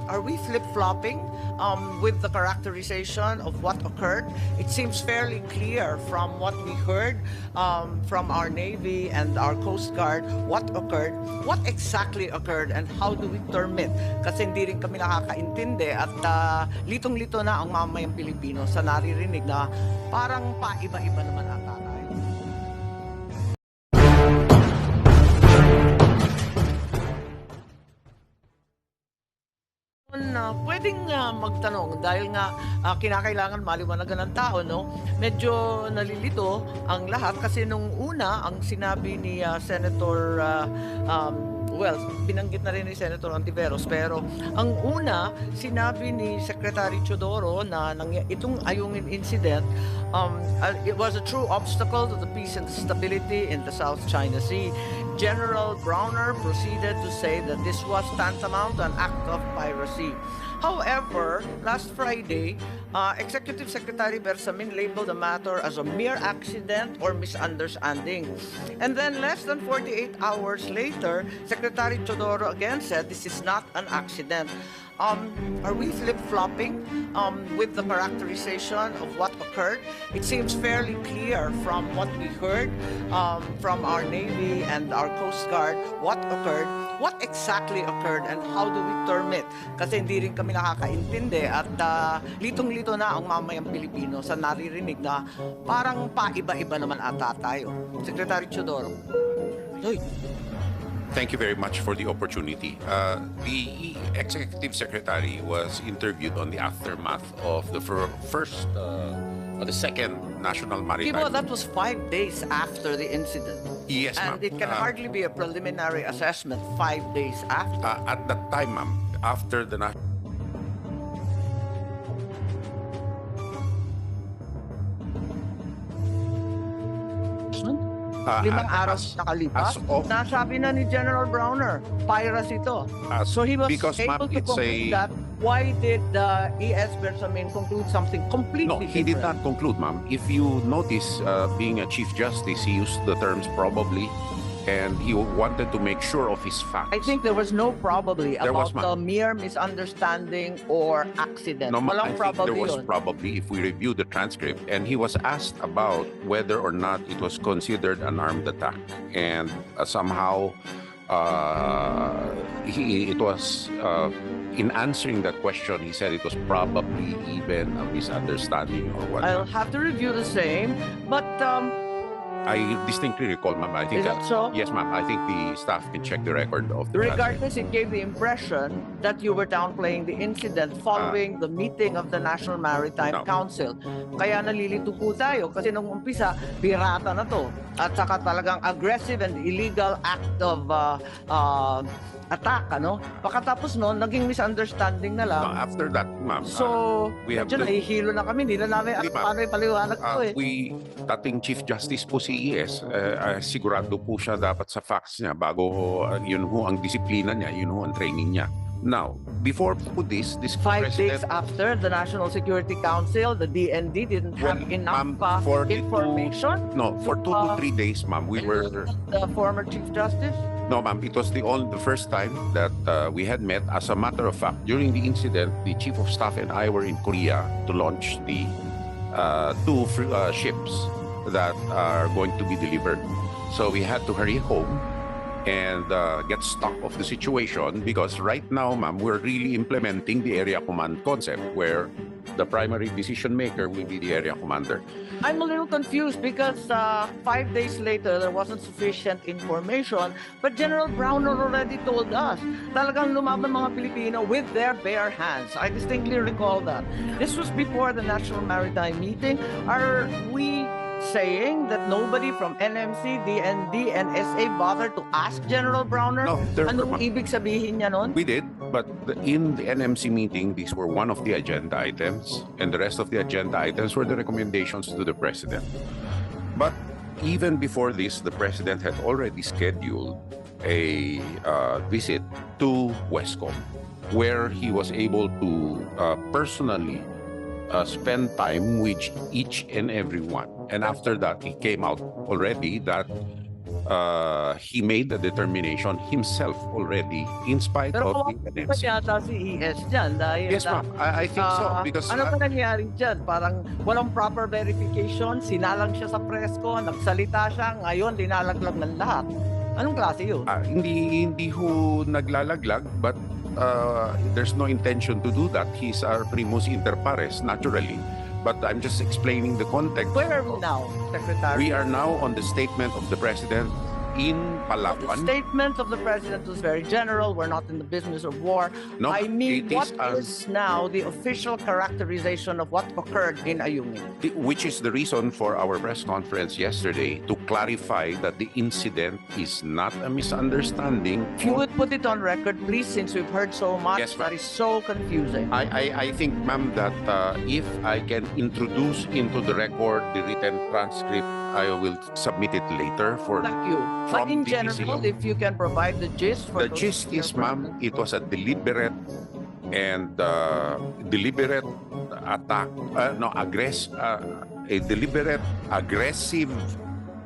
Are we flip-flopping with the characterization of what occurred? It seems fairly clear from what we heard from our Navy and our Coast Guard what occurred, what exactly occurred, and how do we term it? Kasi hindi rin kami nakakaintindi at litong-lito na ang mamayang Pilipino sa naririnig na parang paiba-iba naman ata tayo. Pwedeng magtanong dahil nga kinakailangan maliwanagan ng tao, no? Medyo nalilito ang lahat kasi nung una ang sinabi ni Senator well, binanggit na rin ni Senator Antiveros, pero ang una sinabi ni Secretary Teodoro na itong Ayungin incident it was a true obstacle to the peace and stability in the South China Sea. General Browner proceeded to say that this was tantamount to an act of piracy. However, last Friday, Executive Secretary Bersamin labeled the matter as a mere accident or misunderstanding. And then less than 48 hours later, Secretary Teodoro again said this is not an accident. Are we flip-flopping with the characterization of what occurred? It seems fairly clear from what we heard from our Navy and our Coast Guard what occurred, what exactly occurred, and how do we term it? Kasi hindi rin kami nakakaintindi at litong-lito na ang mamayang Pilipino sa naririnig na parang paiba-iba naman ata tayo. Secretary Teodoro. Hoy. Thank you very much for the opportunity. The Executive Secretary was interviewed on the aftermath of the the second National Maritime. Timo, that was 5 days after the incident. Yes, ma'am. And it can hardly be a preliminary assessment 5 days after. At that time, ma'am, after the national. Limang araw nakalipas, nasabi na ni General Browner, piracy ito. So he was able to conclude that. Why did the ES Bersamin conclude something completely different? No, he did not conclude, ma'am. If you notice, being a Chief Justice, he used the terms probably, and he wanted to make sure of his facts. I think there was no probably about the mere misunderstanding or accident. No, I think there was probably, if we review the transcript, and he was asked about whether or not it was considered an armed attack, and somehow it was in answering that question, he said it was probably even a misunderstanding or whatnot. I'll have to review the same, but I distinctly recall, ma'am. I think is that so? Yes, ma'am. I think the staff can check the record of the regardless, it gave the impression that you were downplaying the incident following the meeting of the National Maritime Council. Kaya nalilito po tayo kasi nung umpisa, pirata na to. At saka talagang aggressive and illegal act of attack, ano? Pagkatapos noon, naging misunderstanding na lang. After that, ma'am. So, medyo nahihilo na kami. Hindi na namin paano ipaliwanag ko eh. Dating Chief Justice po si ES, sigurado po siya dapat sa facts niya bago yun ho ang disiplina niya, yun ho ang training niya. Now, before this 5 days after the National Security Council, the DND didn't have enough information. For 2 to 3 days, ma'am, we were the former Chief Justice. No, ma'am. It was the first time that we had met. As a matter of fact, during the incident, the Chief of Staff and I were in Korea to launch the 2 ships that are going to be delivered. So we had to hurry home and get stock of the situation because right now, ma'am, we're really implementing the area command concept where the primary decision maker will be the area commander. I'm a little confused because 5 days later, there wasn't sufficient information, but General Browner already told us, talagang lumaban mga Pilipino with their bare hands. I distinctly recall that. This was before the National Maritime meeting. Are we saying that nobody from NMC, DND, and SA bothered to ask General Browner? No, anong ibig sabihin niya nun? We did, but in the NMC meeting, these were one of the agenda items, and the rest of the agenda items were the recommendations to the President. But even before this, the President had already scheduled a visit to Westcom, where he was able to personally spend time with each and every one. And after that, it came out already that he made the determination himself already in spite Pero of the kawawa pa NEWSINFO. yata si ES dyan dahil Yes, ma'am. I think so because ano ba nangyari dyan? Parang walang proper verification, sinalang siya sa presko, nagsalita siya, ngayon linalaglag ng lahat. Anong klase yun? hindi ho naglalaglag, but there's no intention to do that. He's our primus inter pares, naturally. But I'm just explaining the context. Where are we now, Secretary? We are now on the statement of the President in The Palawan. statement of the President was very general. We're not in the business of war. No, I mean, it what is, is now the official characterization of what occurred in Ayungin? which is the reason for our press conference yesterday, to clarify that the incident is not a misunderstanding. If you would put it on record, please, since we've heard so much, Yes, ma'am. that is so confusing. I think, ma'am, that if I can introduce into the record the written transcript, I will submit it later for Thank you. But from in the general, DCO. if you can provide the gist for The those gist who is, are ma'am, present. it was a deliberate and deliberate attack, a deliberate aggressive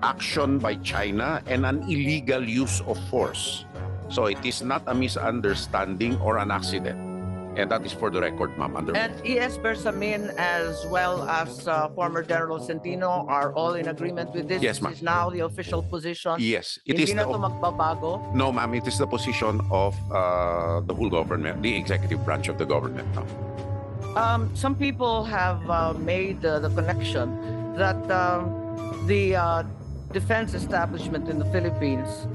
action by China and an illegal use of force. So it is not a misunderstanding or an accident. And that is for the record, ma'am. And ES Bersamin, as well as former General Centino, are all in agreement with this. Yes, This ma'am. is now the official position. Yes, it Hindi is na the ito magbabago. no, ma'am. It is the position of the whole government, the executive branch of the government now. Some people have made the connection that the defense establishment in the Philippines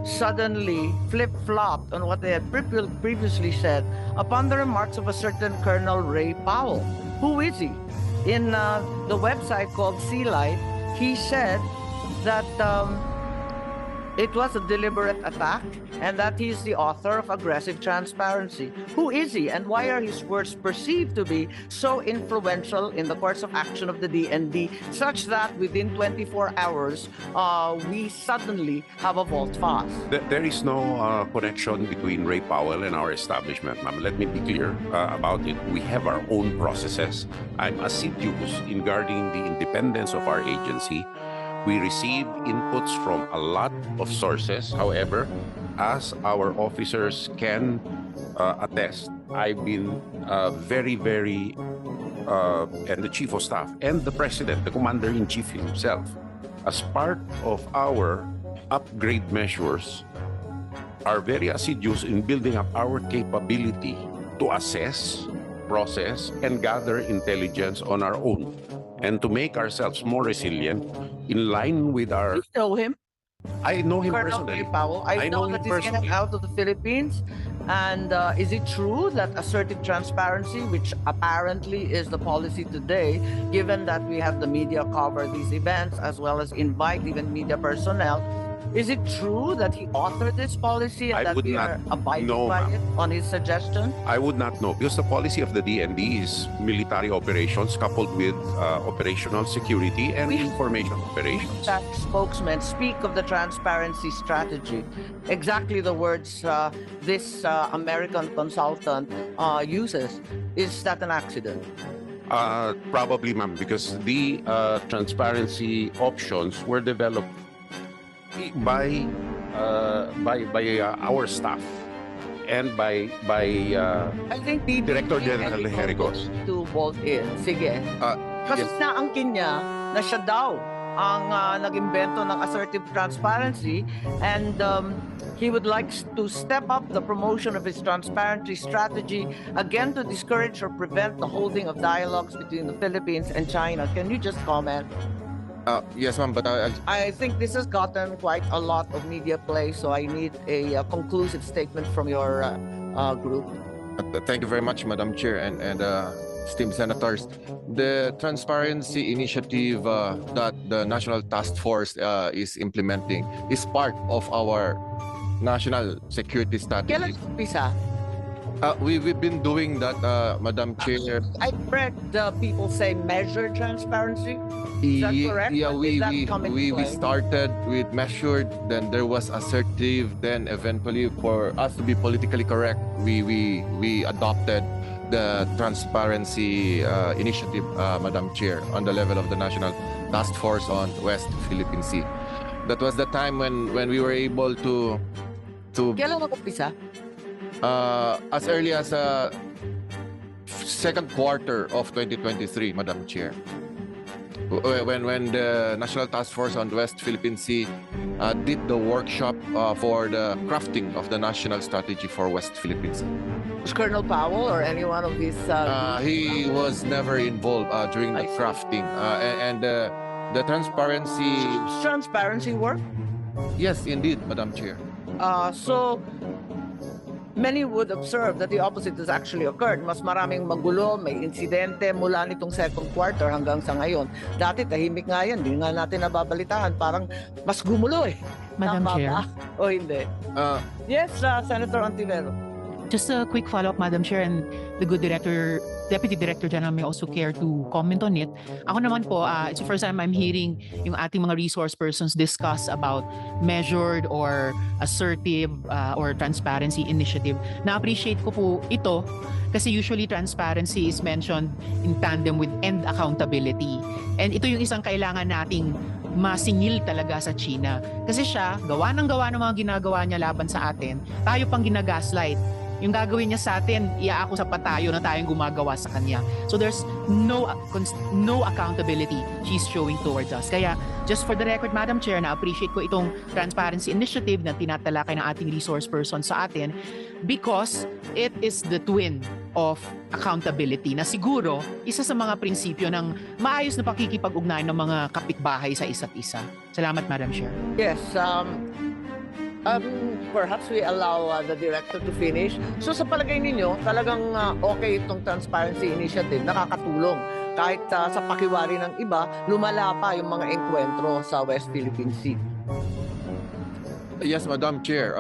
suddenly flip-flopped on what they had previously said upon the remarks of a certain Colonel Ray Powell. Who is he? In the website called Sea Light, he said that it was a deliberate attack and that he's the author of aggressive transparency. Who is he and why are his words perceived to be so influential in the course of action of the DND such that within 24 hours we suddenly have a vault fast? There is no connection between Ray Powell and our establishment, ma'am. Let me be clear about it. We have our own processes. I'm assiduous in guarding the independence of our agency. We receive inputs from a lot of sources. However, as our officers can attest, I've been very, and the Chief of Staff and the President, the Commander-in-Chief himself, as part of our upgrade measures, are very assiduous in building up our capability to assess, process, and gather intelligence on our own, and to make ourselves more resilient in line with our... You know him, I know him Colonel personally. Ray Powell. I know him that he's getting personally. out of the Philippines. And is it true that assertive transparency, which apparently is the policy today, given that we have the media cover these events as well as invite even media personnel, is it true that he authored this policy and I that would we not are abiding know, by ma'am. it on his suggestion? I would not know because the policy of the DND is military operations coupled with operational security and We- information operations. That spokesman speak of the transparency strategy. Exactly the words this American consultant uses. Is that an accident? Probably, ma'am, because the transparency options were developed by our staff and by I think the Director General Hericos. to bolt in. Sige. Kasi yes. naangkin niya na siya daw ang nag-imbento ng assertive transparency and he would like to step up the promotion of his transparency strategy again to discourage or prevent the holding of dialogues between the Philippines and China. Can you just comment? Yes, ma'am, but I think this has gotten quite a lot of media play, so I need a conclusive statement from your group. thank you very much, Madam Chair and esteemed senators. The transparency initiative that the National Task Force is implementing is part of our national security Kailan strategy. umpisa? We've been doing that, Madam Chair. I read people say measured transparency. Is that correct? Yeah, Or did that come into we play? started with measured, then there was assertive, then eventually for us to be politically correct, we adopted the transparency initiative, Madam Chair, on the level of the National Task Force on West Philippine Sea. That was the time when we were able to Kailan nag-umpisa? as early as second quarter of 2023, Madam Chair. When the National Task Force on the West Philippine Sea did the workshop for the crafting of the national strategy for West Philippine Sea. Was Colonel Powell or any one of these? He was never involved during the I see. crafting, and the transparency. Work? Yes, indeed, Madam Chair. So, many would observe that the opposite has actually occurred. Mas maraming magulo, may insidente mula nitong second quarter hanggang sa ngayon. Dati tahimik nga yan, hindi nga natin nababalitaan. Parang mas gumulo eh. Madam Tama Chair. ba? O hindi? Yes, Senator Antivero. Just a quick follow-up, Madam Chair, and the good Deputy Director General may also care to comment on it. Ako naman po, it's the first time I'm hearing yung ating mga resource persons discuss about measured or assertive or transparency initiative. Na-appreciate ko po ito kasi usually transparency is mentioned in tandem with end accountability. And ito yung isang kailangan nating masingil talaga sa China. Kasi siya, gawa ng mga ginagawa niya laban sa atin, tayo pang ginagaslight. Yung gagawin niya sa atin, iaako sa patayo na tayong gumagawa sa kanya. So there's no accountability she's showing towards us. Kaya just for the record, Madam Chair, na-appreciate ko itong transparency initiative na tinatalakay ng ating resource person sa atin because it is the twin of accountability na siguro isa sa mga prinsipyo ng maayos na pakikipag-ugnayan ng mga kapitbahay sa isa't isa. Salamat, Madam Chair. Yes, perhaps we allow the director to finish. So sa palagay ninyo, talagang okay itong transparency initiative, nakakatulong. Kahit sa pakiwari ng iba, lumala pa yung mga enkwentro sa West Philippine Sea. Yes, Madam Chair.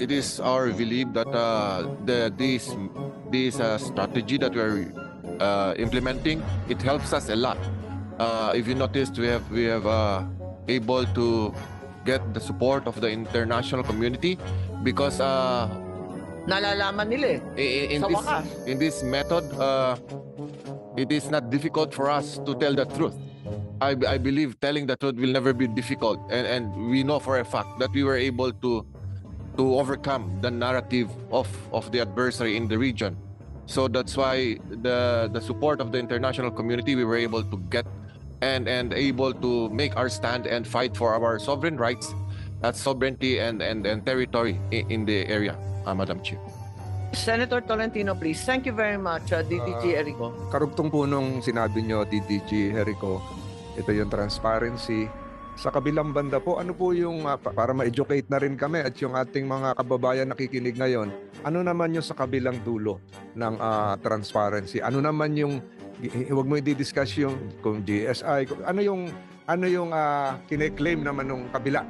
It is our belief that this strategy that we're implementing, it helps us a lot. If you noticed, we have able to get the support of the international community because Nalalaman nila eh. Sa wakas. in this method, it is not difficult for us to tell the truth. I believe telling the truth will never be difficult, and we know for a fact that we were able to overcome the narrative of the adversary in the region. So that's why the support of the international community, we were able to get and able to make our stand and fight for our sovereign rights, sovereignty and territory in the area, Madam Chair. Senator Tolentino, please. Thank you very much, DDG Erico. Karugtong po nung sinabi nyo, DDG Jericho, ito yung transparency. Sa kabilang banda po, ano po yung, para ma-educate na rin kami at yung ating mga kababayan nakikinig ngayon, ano naman yung sa kabilang dulo ng transparency? Ano naman yung, huwag mo i-discuss yung kung GSI, ano yung kine-claim naman ng kabila?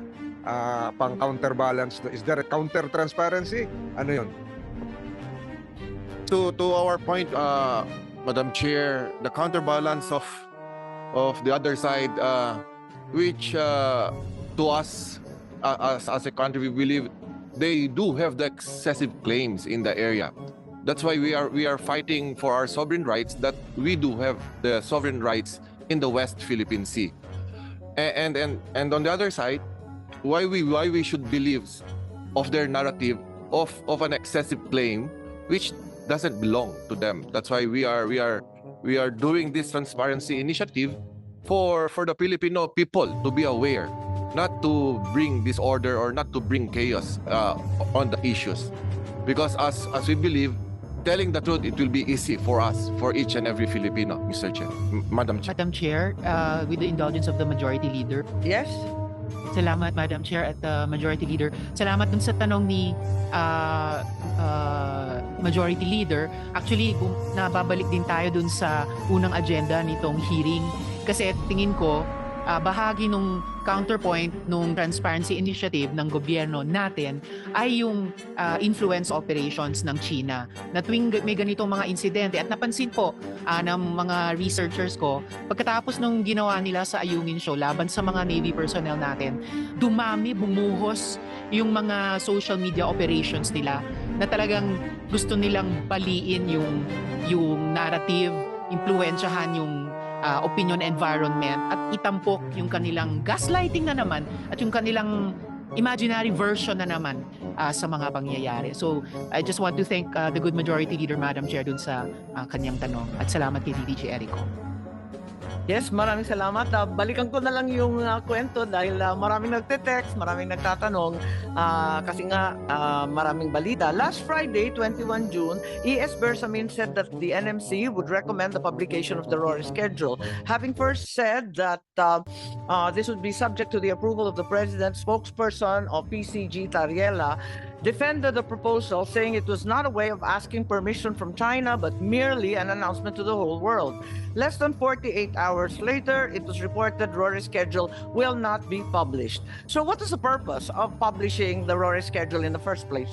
Pang counterbalance, is there a counter transparency? Ano yun? To our point, Madam Chair, the counterbalance of the other side, which to us as a country, we believe they do have the excessive claims in the area. That's why we are fighting for our sovereign rights, that we do have the sovereign rights in the West Philippine Sea. And on the other side, why we should believe of their narrative of an excessive claim which doesn't belong to them. That's why we are doing this transparency initiative for the Filipino people to be aware, not to bring disorder or not to bring chaos on the issues. Because as we believe, telling the truth, it will be easy for us, for each and every Filipino, Mr. Chair. Madam Chair. Madam Chair, with the indulgence of the Majority Leader. Yes? Salamat, Madam Chair at Majority Leader. Salamat dun sa tanong ni Majority Leader. Actually, nababalik din tayo dun sa unang agenda nitong hearing. Kasi tingin ko, bahagi nung counterpoint nung transparency initiative ng gobyerno natin ay yung influence operations ng China. Na tuwing may ganitong mga insidente, at napansin po ng mga researchers ko, pagkatapos nung ginawa nila sa Ayungin Show laban sa mga Navy personnel natin, dumami, bumuhos yung mga social media operations nila na talagang gusto nilang baliin yung narrative, impluwensyahan yung opinion environment at itampok yung kanilang gaslighting na naman at yung kanilang imaginary version na naman sa mga pangyayari. So I just want to thank the good majority leader, Madam Chair, dun sa kanyang tanong. At salamat kay DDG Erico. Yes, maraming salamat. Balikan ko na lang yung kwento dahil maraming nagte-text, maraming nagtatanong kasi nga maraming balita. Last Friday, 21 June, ES Bersamin said that the NMC would recommend the publication of the RORE schedule. Having first said that this would be subject to the approval of the President, spokesperson of PCG Tariela defended the proposal, saying it was not a way of asking permission from China, but merely an announcement to the whole world. Less than 48 hours later, it was reported RORE schedule will not be published. So what is the purpose of publishing the RORE schedule in the first place?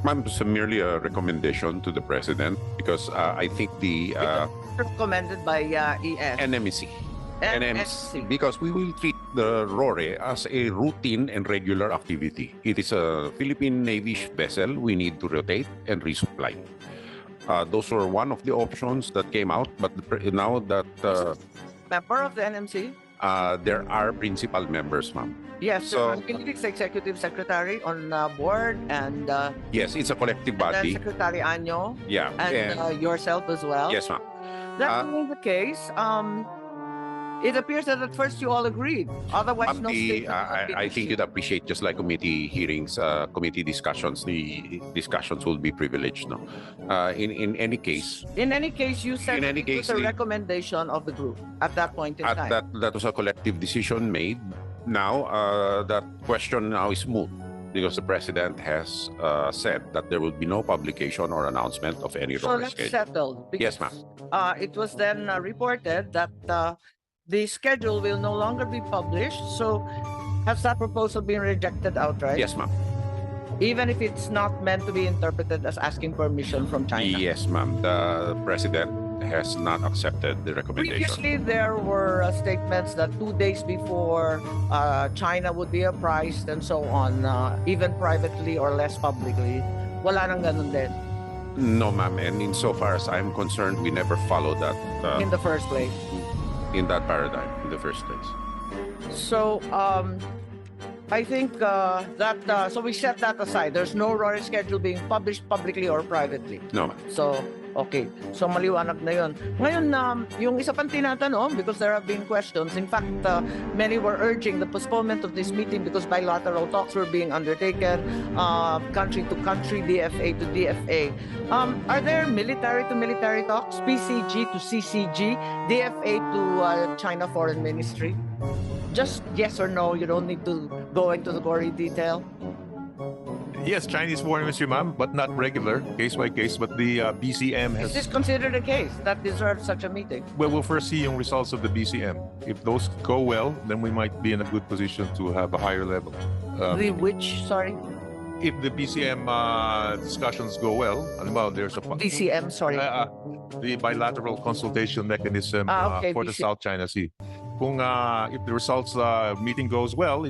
Ma'am, it's merely a recommendation to the President because I think the Recommended by ES. NMC. NMC. Because we will treat the RORE as a routine and regular activity. It is a Philippine Navy vessel we need to rotate and resupply. Those were one of the options that came out, but now that Member of the NMC? there are principal members, ma'am. Yes, So- Philippines Executive Secretary on board and Yes, it's a collective then body. Secretary Anyo Yeah. and yourself as well. Yes, ma'am. That being the case, it appears that at first you all agreed. Otherwise, no statement would be I think issued. you'd appreciate, just like committee hearings, committee discussions, the discussions will be privileged. No, in any case, In any case, you said In any it was case, a the- recommendation of the group at that point in at time. that was a collective decision made. Now that question now is moot because the president has said that there will be no publication or announcement of any So RORE that's schedule. settled. Yes, because, it was then reported that the schedule will no longer be published. So has that proposal been rejected outright? Yes, ma'am. Even if it's not meant to be interpreted as asking permission from China? Yes, ma'am. The president has not accepted the recommendation. Previously, there were statements that 2 days before China would be apprised and so on, even privately or less publicly. Wala nang ganun din No, ma'am. And insofar as I'm concerned, we never followed that in the first place. in that paradigm in the first place. So, I think that, so we set that aside. There's no RORE schedule being published publicly or privately. No, ma'am. So, okay. So, maliwanag na yun. Ngayon, yung isa pang tinatanong, because there have been questions, in fact, many were urging the postponement of this meeting because bilateral talks were being undertaken, country to country, DFA to DFA. Are there military to military talks, PCG to CCG, DFA to China Foreign Ministry? Just yes or no, you don't need to go into the gory detail. Yes, Chinese foreign ministry, ma'am, but not regular, case by case. But the BCM Is this has. considered a case that deserves such a meeting? Well, we'll first see yung results of the BCM. If those go well, then we might be in a good position to have a higher level. The which, sorry? If the BCM discussions go well, well, there's a DCM, sorry. the bilateral consultation mechanism Okay, for the BCM. South China Sea. Kung if the results meeting goes well,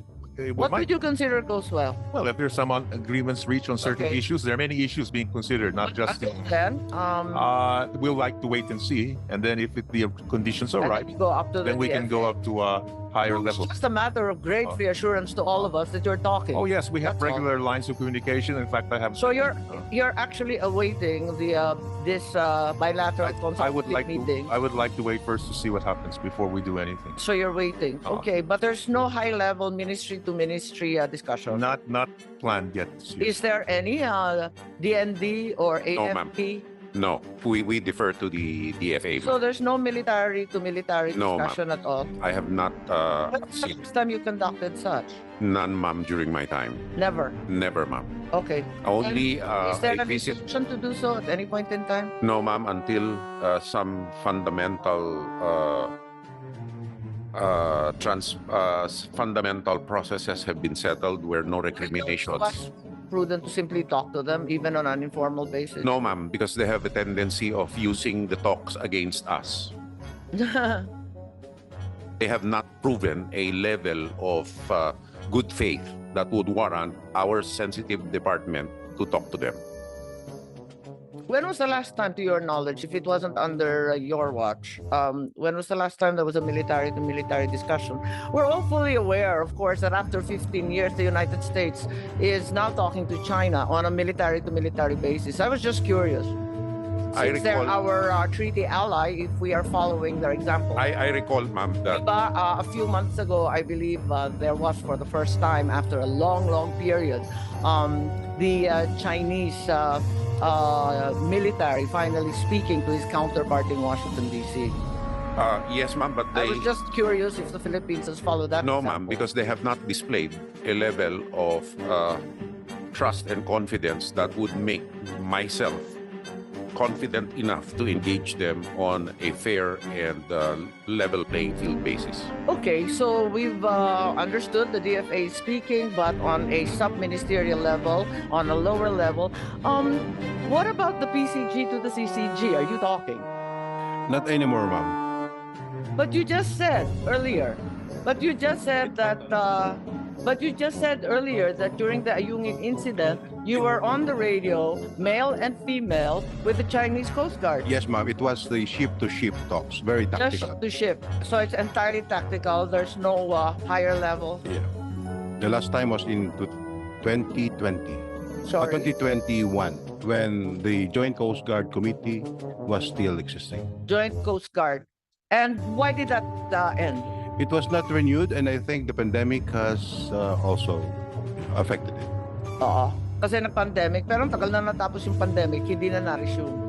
What would you consider goes well? well, if there's some agreements reached on certain Okay. issues, there are many issues being considered, not just. Then, We'll like to wait and see, and then if the conditions are and right, then you go up to the then we can DFA. go up to a higher It's level. just a matter of great Oh. reassurance to all of us that you're talking. Oh yes, we have That's all. regular lines of communication. In fact, I have. So you're actually awaiting the this bilateral I would consultative like meeting. to. I would like to wait first to see what happens before we do anything. So you're waiting. Oh. Okay, but there's no high-level ministry to ministry discussion. Not planned yet. This year. Is there any DND or No, ma'am. AFP? No, we defer to the DFA. So there's no military to military No, ma'am. discussion at all? I have not When's the seen last time you conducted such? none, ma'am, during my time. Never. Never, ma'am. Okay. Only Is there a an visit. intention to do so at any point in time? No, ma'am, until some fundamental fundamental processes have been settled where no recriminations. Mas prudent to simply talk to them even on an informal basis. No, ma'am, because they have a tendency of using the talks against us. They have not proven a level of good faith that would warrant our sensitive department to talk to them. When was the last time, to your knowledge, if it wasn't under your watch, when was the last time there was a military-to-military discussion? We're all fully aware, of course, that after 15 years, the United States is now talking to China on a military-to-military basis. I was just curious. I Since they're recall- our treaty ally, if we are following their example. I recall, ma'am, that Diba, a few months ago, I believe there was, for the first time after a long, long period, the Chinese military finally speaking to his counterpart in Washington, D.C. yes, ma'am, but I they was just curious if the Philippines has followed that. no, example. ma'am, because they have not displayed a level of trust and confidence that would make myself confident enough to engage them on a fair and level playing field basis. Okay, so we've understood the DFA is speaking, but on a sub-ministerial level, on a lower level. What about the PCG to the CCG? Are you talking? Not anymore, ma'am. But you just said earlier. But you just said that. But you just said earlier that during the Ayungin incident, you were on the radio, male and female, with the Chinese Coast Guard. Yes, ma'am. It was the ship-to-ship talks. Very Just tactical. to ship. So it's entirely tactical. There's no higher level. Yeah. The last time was in 2020. Sorry. 2021, when the Joint Coast Guard Committee was still existing. Joint Coast Guard. And why did that end? It was not renewed, and I think the pandemic has also affected it. Oo. Kasi na pandemic, pero ang tagal na natapos yung pandemic, hindi na na-resume.